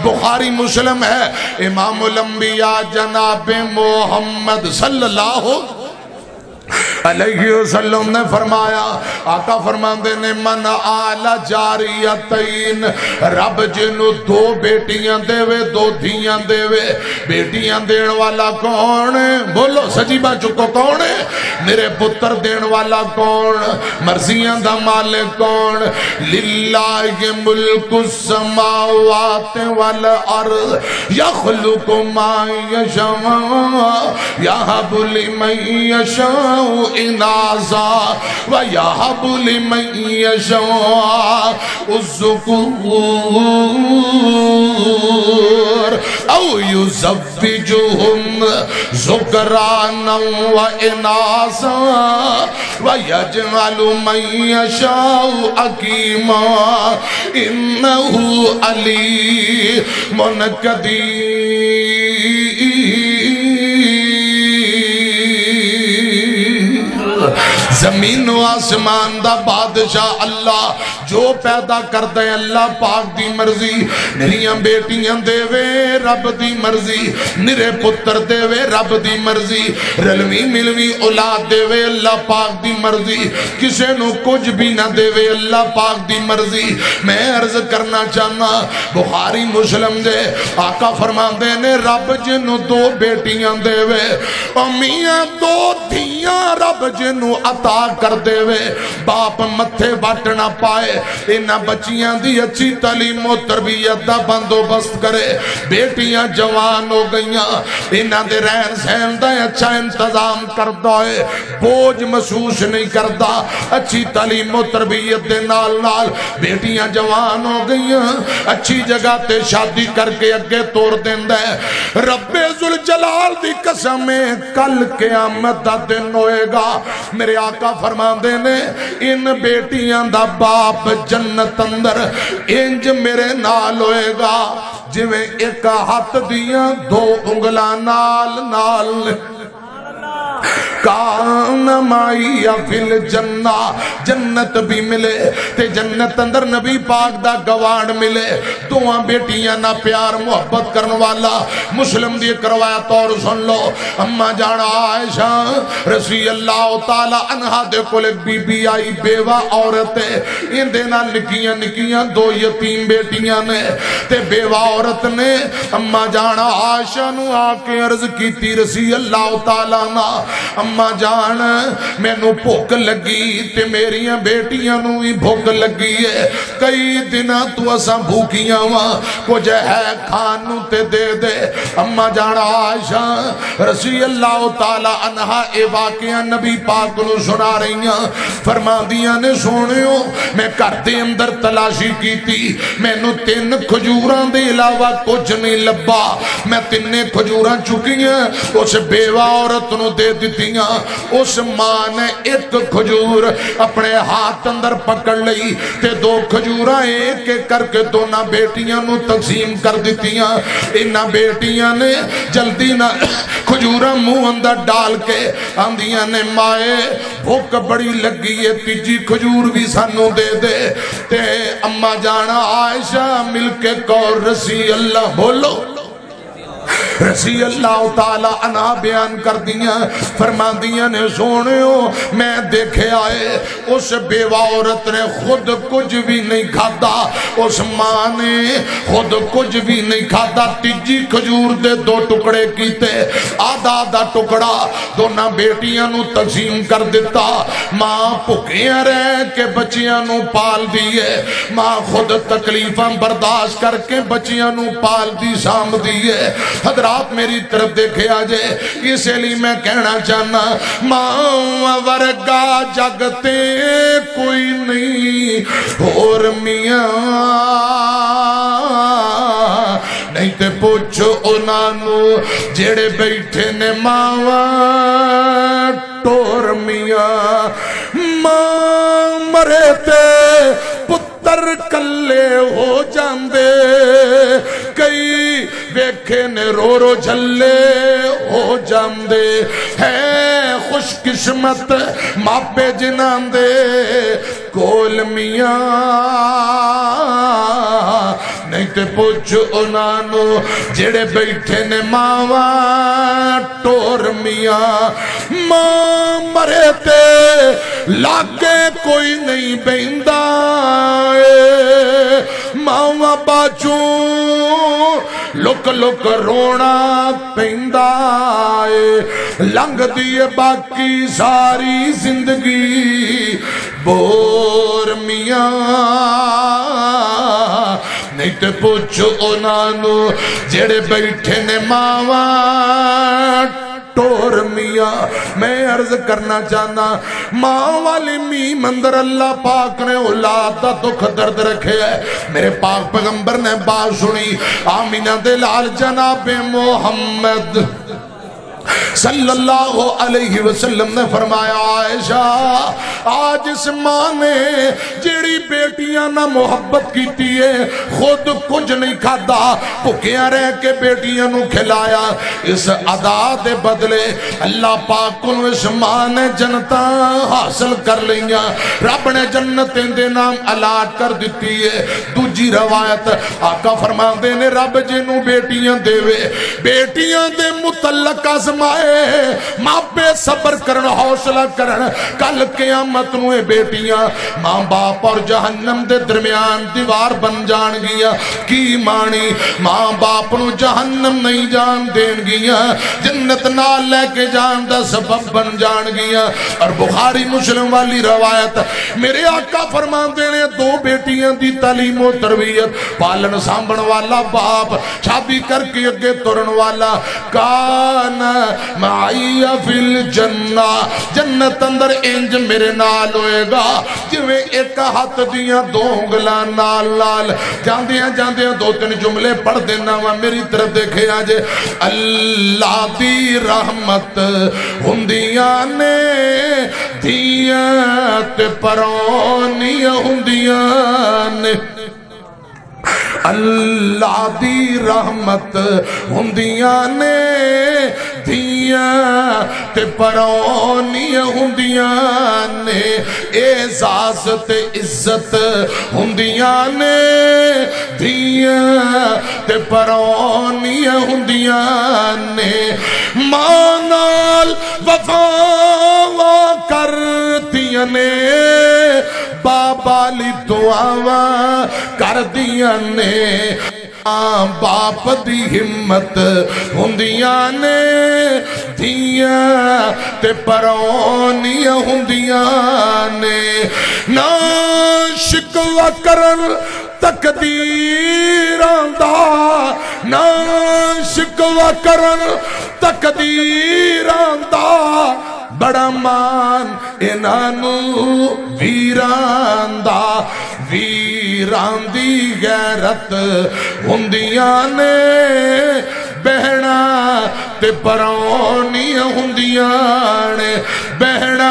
بخاری مسلم ہے، امام الانبیاء جناب محمد صلی اللہ علیہ وسلم نے فرمایا، آقا فرماندے نے من آل جاریتین، رب جنو دو بیٹیاں دے وے دو دھیاں دے وے، بیٹیاں دین والا کون ہے؟ بولو سجیبہ چکو کون ہے؟ میرے پتر دین والا کون؟ مرضیاں دا مالک کون؟ للہ ملک السماوات والارض یخلق ما یشاء یہب لمن یشاء اناسا ویہب لمن یشاء الذکور او یزوجہم ذکرانا و اناسا ویجعل من یشاء عقیما انہو علیم قدیر۔ زمین و آسمان دا بادشاہ اللہ، جو پیدا کردے اللہ پاک دی مرضی، نریاں بیٹیاں دے وے رب دی مرضی، نرے پتر دے وے رب دی مرضی، رلوی ملوی اولاد دے وے اللہ پاک دی مرضی، کسے نو کچھ بھی نہ دے وے اللہ پاک دی مرضی۔ میں عرض کرنا چاہنا بخاری مسلم دے آقا فرمان دے نے رب جنو دو بیٹیاں دے وے، امیاں دو دھیاں رب جنو عطا کر دے وے، باپ متھے بٹنا پائے، انہاں بچیاں دی اچھی تعلیم و تربیت دا بندوبست کرے، بیٹیاں جوان ہو گئیاں، انہاں دے رہن سہن دا اچھا انتظام کردہ ہے، بوجھ محسوس نہیں کردہ، اچھی تعلیم و تربیت دے نال نال بیٹیاں جوان ہو گئیاں، اچھی جگہ تے شادی کر کے اگے توڑ دیں دے۔ رب ذوالجلال دی قسم کل قیامت دا دن ہوئے گا، میرے آقا فرمان دے نے ان بیٹیاں دا باپ جنت اندر انج میرے نال ہوئے گا جویں ایک ہاتھ دیاں دو انگلاں نال نال کان مائی فی الجنہ، جنت بھی ملے تے جنت اندر نبی پاک دا گوان ملے، دوہاں بیٹیاں نہ پیار محبت کرن والا۔ مسلم دی ایک روایت اور سن لو، اما جانا عائشہ رضی اللہ تعالی عنہا دے کول ایک بی بی آئی بیوہ عورت ہے، ان دینا نکیاں نکیاں دو یتیم بیٹیاں نے تے بیوہ عورت نے اما جانا عائشہ نو آکے عرض کیتی رضی اللہ تعالی عنہ، اما جان میں نو بھوک لگی تے میریاں بیٹیاں نو ہی بھوک لگی ہے، کئی دنہ تو اسا بھوکیاں وہاں کچھ ہے کھانو تے دے دے۔ اما جان عائشہ رضی اللہ تعالی عنہا اے واقعہ نبی پاک نو سنا رہی ہیں، فرما دیاں نے سونیو میں گھر دے اندر تلاشی کی تھی، میں نو 3 کھجوراں دے علاوہ کچھ نہیں لبا، میں 3 کھجوراں چکی ہیں اس بیوہ عورت نو دے دیتیاں۔ اس ماں نے ایک کھجور اپنے ہاتھ اندر پکڑ لئی تے 2 کھجوراں ایک ایک کر کے دونوں بیٹیاں نو تقسیم کر دیتیاں۔ انہاں بیٹیاں نے جلدی نہ کھجوراں منہ اندر ڈال کے آندیاں نے مائے بھوک بڑی لگی ہے، تیجی کھجور بھی سانو دے دے تے اما جانا عائشہ مل کے کور رضی اللہ بولو رضی اللہ تعالی عنہ بیان کر دیا، فرما دیا نے سونیو میں دیکھے آئے اس بیوہ عورت نے خود کچھ بھی نہیں کھادا، اس ماں نے خود کچھ بھی نہیں کھادا، تیجی کھجور دے 2 ٹکڑے کیتے، آدھا آدھا ٹکڑا دونوں بیٹیاں نو تقسیم کر دیتا۔ ماں بھوکیاں رہ کے بچیاں نو پال دیئے، ماں خود تکلیفاں برداشت کر کے بچیاں نو پال دی سام دیئے۔ حضرات میری طرف دیکھے آجے، اس لیے میں کہنا چاہنا ماں ورگا جگتے کوئی نہیں اور میاں، نہیں تے پوچھو انانو جڑے بیٹھے نے ماں ٹور میاں، ماں مرے تے پتر کلے ہو جاندے، کئی ویکھے نے رو رو جھلے ہو جاندے، ہے خوش قسمت ماپے جناندے کول میاں نہیں تے پوچھ انہوں جڑے بیٹھے نے ماواں ٹور میاں ماں مرے تے لاگے کوئی نہیں بیندہ ماواں باچوں لک لک رونا پیندہ لنگ دیے باقی ساری زندگی بور میاں نہیں تے پوچھو انہوں جڑے بیٹھے نے ماواں ٹور میاں میں عرض کرنا چاہنا ماں والی میم اندر اللہ پاک نے اولاد دا دکھ درد رکھے ہے میرے پاک پیغمبر نے بات سنی آمینہ دے لال جناب محمد صلی اللہ علیہ وسلم نے فرمایا عائشہ آج اس ماں نے جیڑی بیٹیاں نہ محبت کیتی ہے خود کچھ نہیں کھادا بھکیاں رہ کے بیٹیاں نو کھلایا اس ادا دے بدلے اللہ پاک کو اس ماں نے جنتاں حاصل کر لیا رب نے جنتیں دے نام الاٹ کر دیتی ہے دوجی روایت آقا فرماندے نے رب جنوں بیٹیاں دے بیٹیاں دے متعلق آزمائے ماں پہ صبر کرن حوصلہ کرن کل قیامت نوے بیٹیاں ماں باپ اور جہنم دے درمیان دیوار بن جان گیا کی مانی ماں باپ نو جہنم نہیں جان دین گیا جنت نال لے کے جان دا سبب بن جان گیا اور بخاری مسلم والی روایت میرے آقا فرماندے نے دو بیٹیاں دی تعلیم و تربیت پالن سامبن والا باپ شادی کر کے اگے ترن والا کان معائی فی الجنہ جنت اندر انج میرے نال ہوئے گا جویں ایک ہاتھ دیاں دو انگلاں نال نال جاندیاں جاندیاں دو تین جملے پڑھ دینا وا میری طرف دیکھے آجے اللہ دی رحمت ہندیاں نے دیاں تے پرونیاں ہندیاں نے اللہ دی رحمت ہندیاں نے دیاں تے پرونیاں ہندیاں نے اعزاز تے عزت ہندیاں نے دیاں تے پرونیاں ہندیاں نے ماں نال وفا کرتیاں نے بابا لی دعاواں کر دیاں نے باپ دی ہمت ہندیاں نے دیاں تے پرونیاں ہندیاں نے نا شکوہ کرن تقدیراں دا نا شکوہ کرن تقدیراں دا بڑا مان انانو ویران دا ویران دی غیرت ہندیاں نے بہنا تے پرونیاں ہندیاں نے بہنا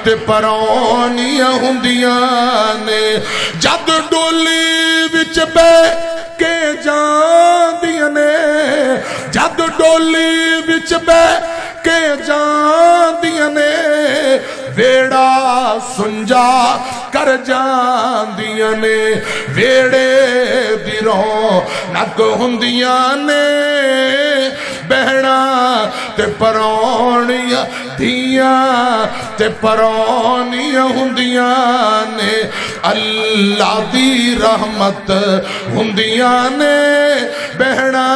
تے پرونیاں ہندیاں نے جد ڈولی وچ بے کے جاندیاں نے جد ڈولی وچ بے کے جاندیاں نے ویڑا سنجا کر جاندیاں نے ویڑے دیروں نک ہندیاں نے بہنا تے پرونیاں دیاں تے پرونیاں ہندیاں نے اللہ دی رحمت ہندیاں نے بہنا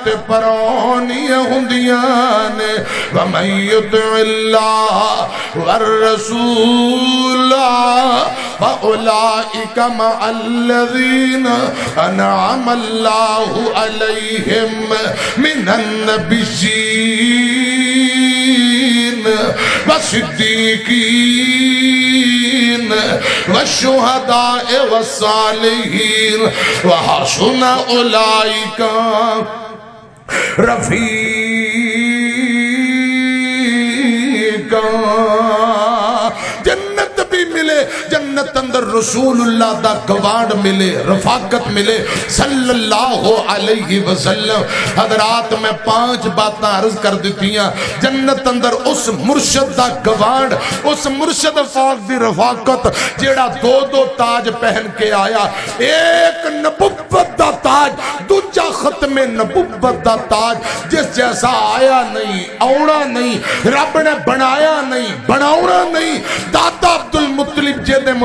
تے پرونیاں ہندیاں نے وَمَن يُطِعِ اللَّهَ وَالرَّسُولَ فَأُولَئِكَ مَعَ الَّذِينَ أَنْعَمَ اللَّهُ عَلَيْهِمْ مِنَ النَّبِيِّينَ وَالصِّدِّيقِينَ وَالشُّهَدَاءِ وَالصَّالِحِينَ وَحَسُنَ أُولَئِكَ رفیقا جنت بھی ملے ملے جنت اندر رسول اللہ دا گوانڈ ملے رفاقت ملے صلی اللہ علیہ وسلم حضرات میں 5 باتاں عرض کر دیتی ہیں جنت اندر اس مرشد دا گوانڈ اس مرشد پاک دی رفاقت جیڑا 2 تاج پہن کے آیا ایک نبوت دا تاج دوجا ختم نبوت دا تاج جس جیسا آیا نہیں اوڑا نہیں رب نے بنایا نہیں بناونا نہیں دادا عبد المطلب جے دے